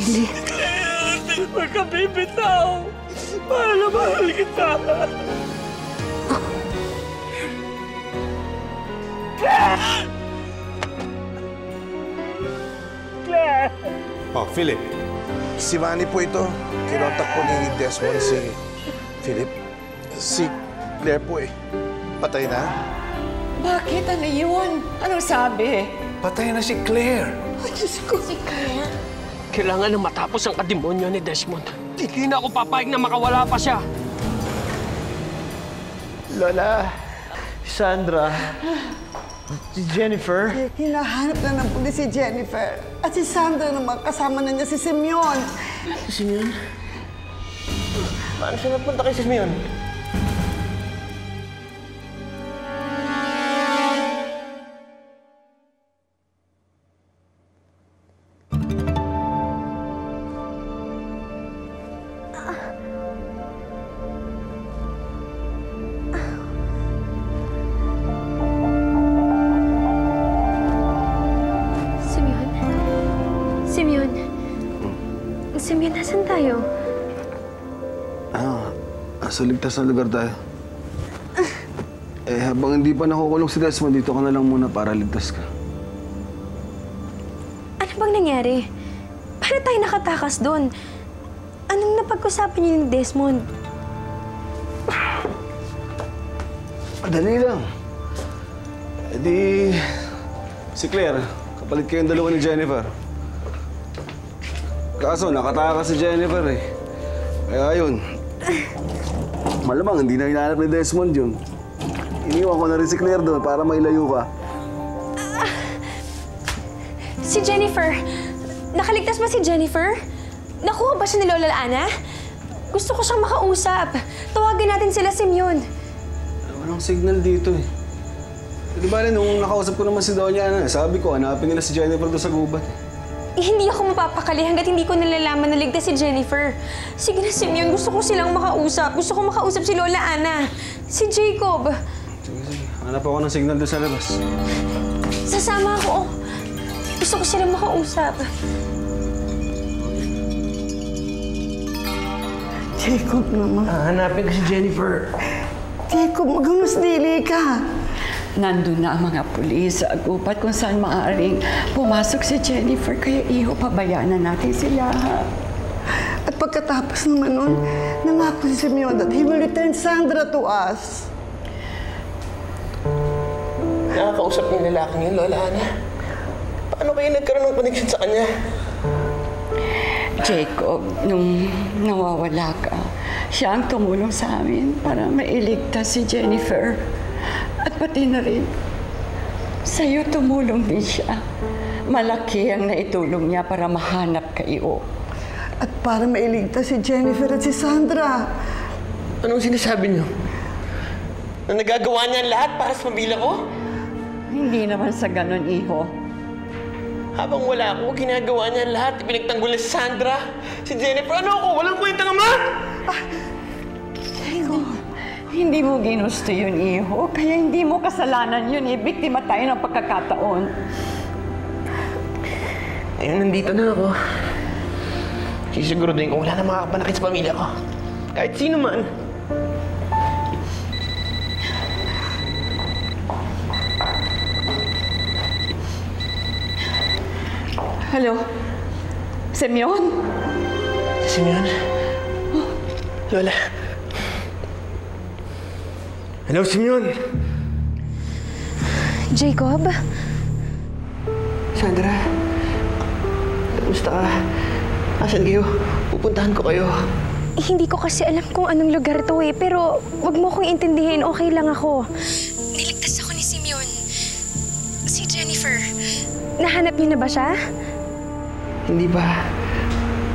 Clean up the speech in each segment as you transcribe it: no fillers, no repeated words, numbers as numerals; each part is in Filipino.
Philip. Huwag ka bibitaw. Mahal na mahal kita. Claire! Claire! Oh, Philip. Si Manny po ito. Kinontak po ni Desmond si Philip. Si Claire po eh. Patay na. Bakit? Ano yun? Anong sabi? Patay na si Claire. Ay, Diyos ko. Si Claire? Kailangan na matapos ang kademonyo ni Desmond. Hindi na ako papayag na makawala pa siya. Lola, Sandra, si Jennifer. Hinahanap na ng pulis si Jennifer. At si Sandra naman, kasama na niya si Simeon. Si Simeon? Paano siya napunta kay Simeon? Simeon, nasan tayo? Sa ligtas na lugar tayo. Habang hindi pa nakukulong si Desmond, dito ka na lang muna para ligtas ka. Ano bang nangyari? Paano tayo nakatakas doon? Anong napag-usapan niyo ni Desmond? Madali lang. Si Claire, kapalit kayong dalawa ni Jennifer. Kaso, nakatakas si Jennifer eh. Kaya yun. Malamang, hindi na hinahanap ni Desmond yun. Iniwan ko na rin si Claire doon para mailayo ka. Si Jennifer! Nakaligtas ba si Jennifer? Nakuha ba siya ni Lola Ana? Gusto ko siyang makausap. Tawagin natin sila, Simeon. Walang signal dito eh. Di ba nung nakausap ko naman si Doña Ana, sabi ko, hanapin nila si Jennifer doon sa gubat. Hindi ako mapapakali hanggat hindi ko nalalaman na ligtas si Jennifer. Sige na, Simeon. Gusto ko silang makausap. Gusto ko makausap si Lola Ana. Si Jacob. Sige. Hanap ako ng signal doon sa labas. Sasama ako. Gusto ko silang makausap. Jacob naman. Hanapin ko si Jennifer. Jacob, maghunos dili ka. Nandun na ang mga pulis sa agupat kung saan maaaring pumasok si Jennifer. Kaya iho, pabayaan na natin sila, ha? At pagkatapos naman nun, nangako si Simeon that he will return Sandra to us. Nakakausap niyo lalaking yun, Lola Ana. Paano kayo nagkaroon ng connection sa kanya? Jacob, nung nawawala ka, siya ang tumulong sa amin para mailigtas si Jennifer. At pati na rin, sa'yo tumulong din siya. Malaki ang naitulong niya para mahanap kayo. At para mailigtas si Jennifer at si Sandra. Anong sinasabi niyo? Na nagagawa niya ang lahat para sa pamilya ko? Hindi naman sa ganon, iho. Habang wala ako, ginagawa niya ang lahat. Pinagtanggol na si Sandra, si Jennifer. Ano ako? Walang kwentang ama! Jacob, hindi mo ginusto yun, iho. Kaya hindi mo kasalanan yun, eh. Biktima tayo ng pagkakataon. Ayun, nandito na ako. Sisiguraduhin ko wala na makakapanakit sa pamilya ko. Kahit sino man. Hello? Simeon? Simeon? Lola? Hello, Simeon? Jacob? Sandra? Kamusta ka? Asan kayo? Pupuntahan ko kayo. Hindi ko kasi alam kung anong lugar to eh, pero wag mo akong intindihin, okay lang ako. Niligtas ako ni Simeon. Si Jennifer. Nahanap niyo na ba siya? Hindi pa.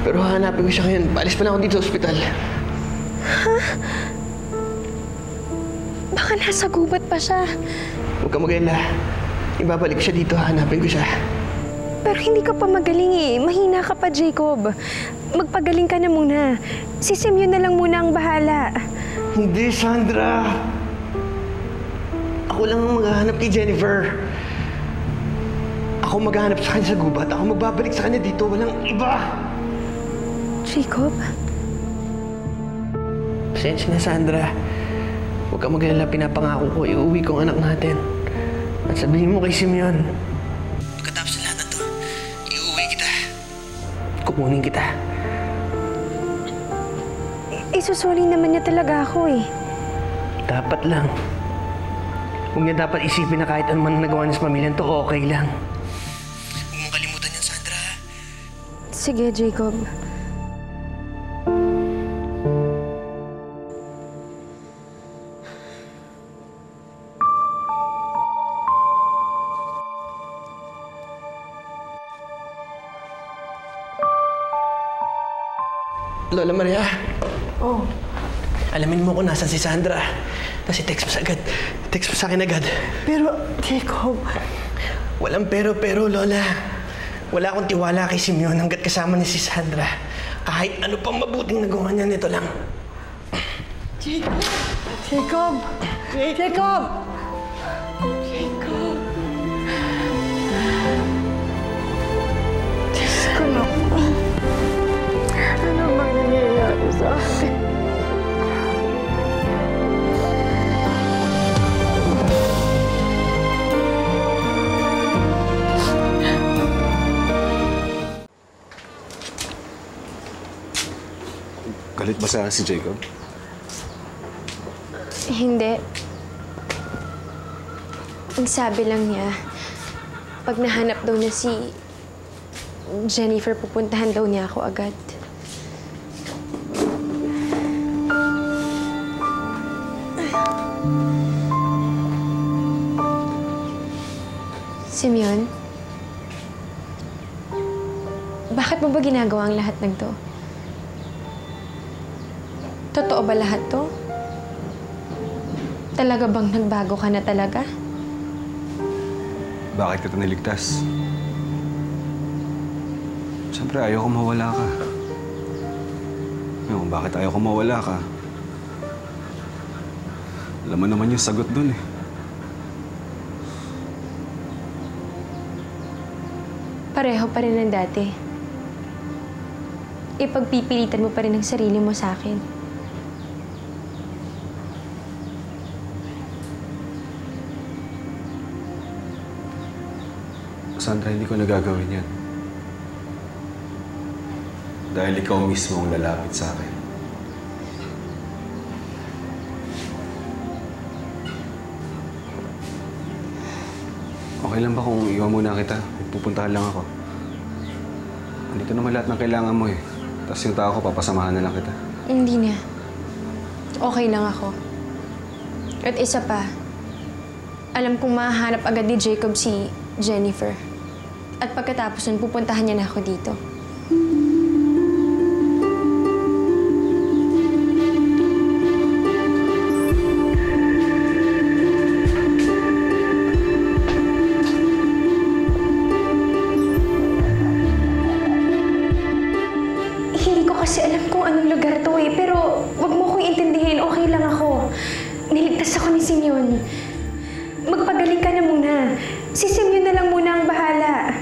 Pero hahanapin ko siya ngayon. Paalis pa na ako dito sa ospital. Ha? Baka nasa gubat pa siya. Huwag ka mag-alala. Ibabalik siya dito. Hahanapin ko siya. Pero hindi ka pa magaling eh. Mahina ka pa, Jacob. Magpagaling ka na muna. Si Simeon na lang muna ang bahala. Hindi, Sandra. Ako lang ang maghahanap kay Jennifer. Ako maghahanap sa kanya sa gubat. Ako magbabalik sa kanya dito. Walang iba. Jacob? Pasensya na, Sandra. Huwag ka mag-alala, pinapangako ko, iuwi ko ang anak natin. At sabihin mo kay Simeon, pagkatapos na lahat na to, iuwi kita. Kukunin kita. Isusuli naman niya talaga ako eh. Dapat lang. Huwag niya dapat isipin na kahit anong nagawa niya sa pamilyan to, okay lang. Huwag mong kalimutan yan, Sandra. Sige, Jacob. Lola Maria. Oh, Alamin mo kung nasan si Sandra. Tapos i-text mo sa agad. Text mo sa akin agad. pero Jacob, Walang pero, Lola. Wala akong tiwala kay Simeon hanggat kasama ni si Sandra. Kahit ano pang mabuting nagawa niya, nito lang. Jacob, Jacob, Jacob! Jacob! Diyos ko naman. Ano bang nangyayari sa akin? Galit ba sa si Jacob? Hindi. Ang sabi lang niya, pag nahanap daw na si Jennifer, pupuntahan daw niya ako agad. Simeon? Bakit mo ba ginagawa ang lahat ng to? Totoo ba lahat to? Talaga bang nagbago ka na talaga? Bakit kita niligtas? Siyempre, ayaw ko mawala ka. Ngayon, bakit ayaw ko mawala ka? Alam mo naman yung sagot dun eh. Pareho pa rin ng dati. Ipagpipilitan mo pa rin ang sarili mo sa akin. Sandra, hindi ko nagagawin yan. Dahil ikaw mismo ang lalapit sa akin. Okay lang ba kung iwan muna kita? Pupuntahan lang ako. Andito naman lahat ng kailangan mo eh. Tapos yung tao ko, papasamahan na lang kita. Hindi na. Okay lang ako. At isa pa, alam kong mahahanap agad ni Jacob si Jennifer. At pagkatapos nun, pupuntahan niya na ako dito. Hindi ko kasi alam kung anong lugar to eh, pero wag mo kong intindihin, okay lang ako. Niligtas ako ni Simeon. Magpagaling ka na muna. Si Simeon na lang muna ang bahala.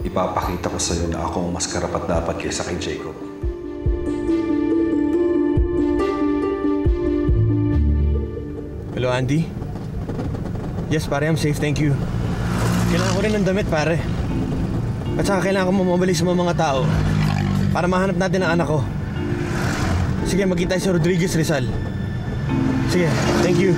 Ipapakita ko sa'yo na ako ang mas karapat-dapat kaysa kay Jacob. Hello, Andy? Yes, pare, I'm safe, thank you. Kailangan ko rin ng damit, pare. At saka kailangan ko mamabalik sa mga tao para mahanap natin ang anak ko. Sige, magkita tayo sa Rodriguez Rizal. Sige, thank you.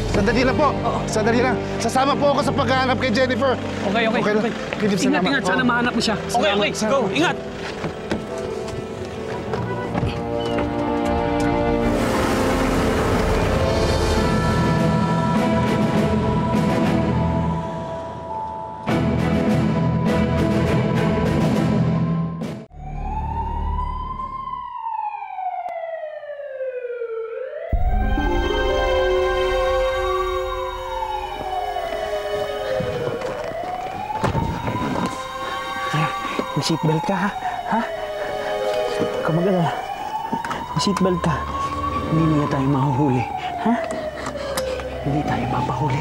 Sandali lang po. Sandali lang. Sasama po ako sa paghahanap kay Jennifer. Okay. Okay lang. Philip, Ingat, salamat. sana mahanap mo siya. Okay. Go. Ingat. Seatbelt ka, ha? Huwag ka mag-alala. Seatbelt ka. Hindi tayo mahuhuli. Ha? Hindi tayo papahuli.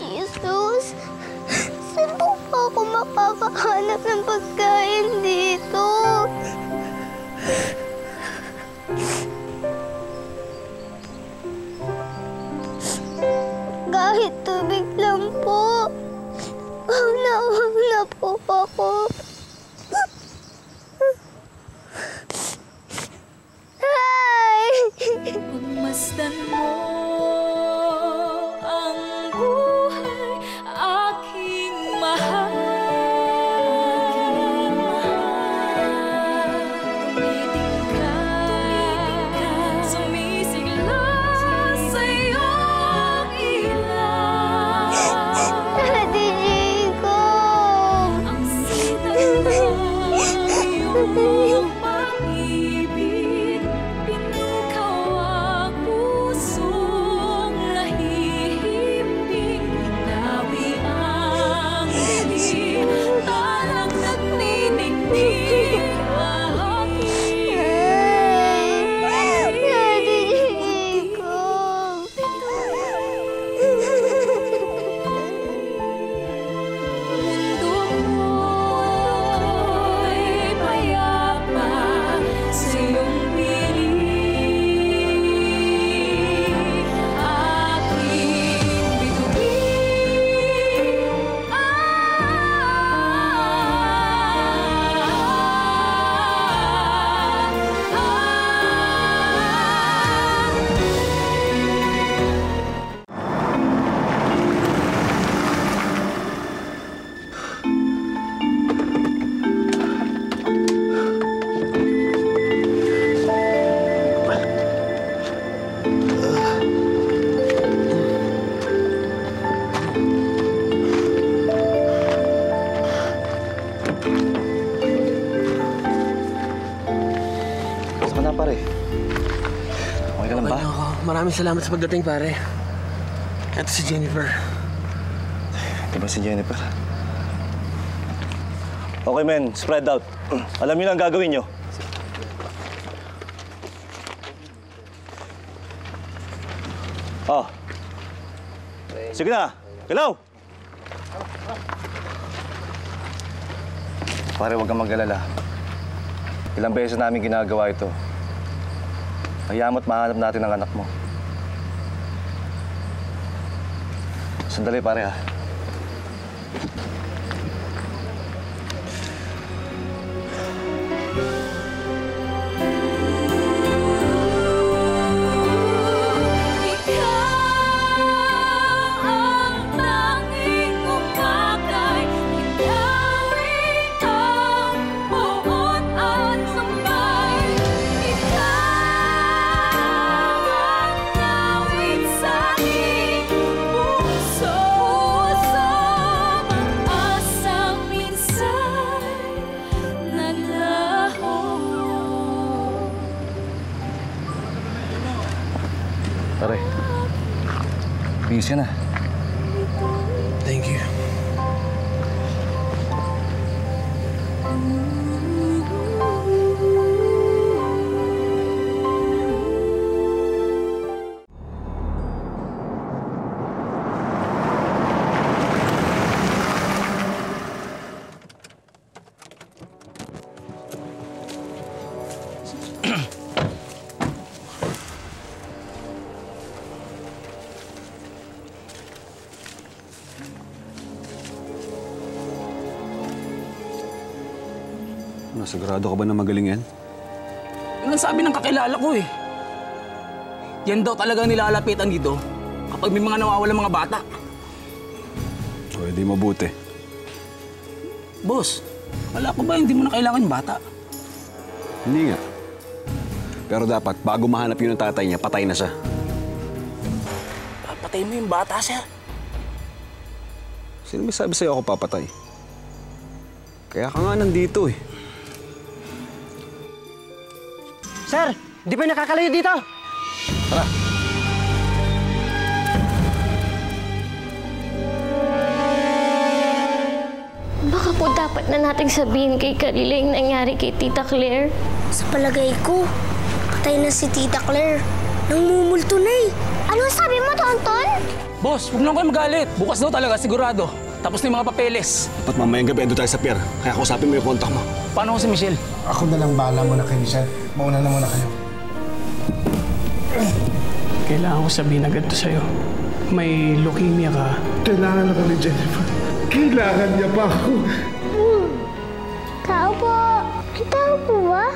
Jesus, saan po ba ako makakahanap ng pagkain dito? Kahit tubig lang po. Wag na po ako. Hi! Pagmasdan mo ang buhay, aking mahal. Tumiting ka, sumisigla sa iyong ilaw. Daddy Jacob! Ang sitaw ng iyong pag-ibig, pinukaw ang pusong nahihimbing. Nawi ang dilim, talang nagniningning aking Daddy Jacob! mundo mo'y payapa sa iyong piling. Aking bituin Basta ka na, pare. Okay ka lang ba? Ako. Maraming salamat sa pagdating, pare. Ito si Jennifer. Diba si Jennifer? Okay, men. Spread out. Alam niyo lang ang gagawin niyo. Oh. Sige na. Galaw! Pare, huwag kang mag-alala. Ilang beses namin ginagawa ito. Hayaan mo't mahanap natin ang anak mo. Sandali, pare, ha? Pare, bihis ka na. Thank you. Sigurado ka ba na magaling yan? Yun ang sabi ng kakilala ko eh. Yan daw talaga nilalapitan dito kapag may mga nawawala mga bata. O, di mabuti. Boss, wala ko ba hindi mo na kailangan yung bata? Hindi nga. Pero dapat, bago mahanap yun ng tatay niya, patay na siya. Papatay mo yung bata, sir. Sino may sabi sa'yo ako papatay? Kaya ka nga nandito eh. Sir, di ba nakakalayo dito? Tara. Baka po dapat na nating sabihin kay Karila yung nangyari kay Tita Claire. Sa palagay ko, patay na si Tita Claire. Nangmumulto na eh. Ano sabi mo, Tonton? Boss, huwag lang kayo magalit. Bukas daw talaga, sigurado. Tapos na yung mga papeles. Dapat mamayang gabi ando tayo sa pier. Kaya kausapin mo yung kontak mo. Paano ko si Michelle? Ako na lang bahala muna kay Michelle. Mauna na muna kayo. Kailangan ko sabihin agad to sa'yo. May leukemia ka. Kailangan ako ni Jennifer. Kailangan niya pa ako. Tao po. Tao po ba?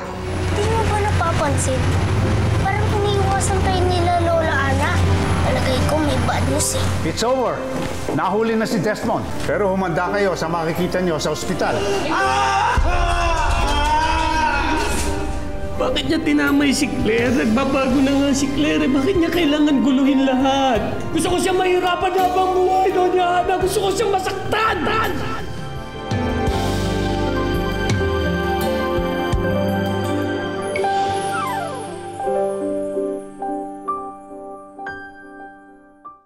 Hindi mo ba napapansin? Parang iniiwasan kayo nila Lola Ana. Palagay ko may bad news eh. It's over. Nahuli na si Desmond. Pero humanda kayo sa makikita niyo sa ospital. Bakit niya tinamay si Claire? Nagbabago na nga si Claire. Bakit niya kailangan guluhin lahat? Gusto ko siya mahirapan habang buhay, Doña Ana. Gusto ko siyang masaktan!